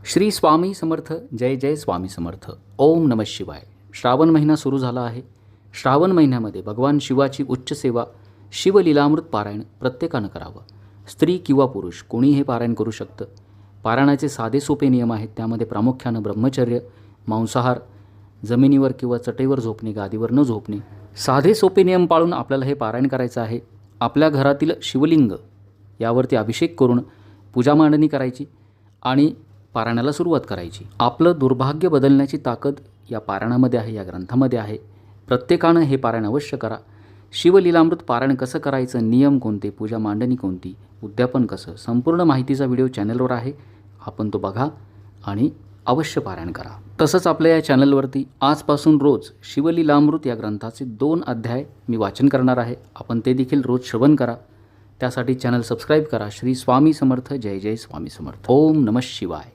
श्री स्वामी समर्थ. जय जय स्वामी समर्थ. ओम नमः शिवाय. श्रावण महिना सुरू झाला आहे. श्रावण महिन्यामध्ये भगवान शिवाची उच्च सेवा शिवलीलामृत पारायण प्रत्येकानं करावं. स्त्री किंवा पुरुष कोणी हे पारायण करू शकतं. पारायणाचे साधे सोपे नियम आहेत. त्यामध्ये प्रामुख्यानं ब्रह्मचर्य, मांसाहार, जमिनीवर किंवा चटईवर झोपणे, गादीवर न झोपणे, साधे सोपे नियम पाळून आपल्याला हे पारायण करायचं आहे. आपल्या घरातील शिवलिंग यावरती अभिषेक करून पूजा मांडणी करायची आणि पारायणाला सुरुवात करायची. आपलं दुर्भाग्य बदलण्याची ताकद या पारायणामध्ये आहे, या ग्रंथामध्ये आहे. प्रत्येकानं हे पारायण अवश्य करा. शिवलीलामृत पारायण कसं करायचं, नियम कोणते, पूजा मांडणी कोणती, उद्यापन कसं, संपूर्ण माहितीचा व्हिडिओ चॅनलवर आहे. आपण तो बघा आणि अवश्य पारायण करा. तसंच आपल्या या चॅनलवरती आजपासून रोज शिवलीलामृत या ग्रंथाचे 2 अध्याय मी वाचन करणार आहे. आपण ते देखील रोज श्रवण करा. त्यासाठी चॅनल सबस्क्राईब करा. श्री स्वामी समर्थ. जय जय स्वामी समर्थ. ओम नमः शिवाय.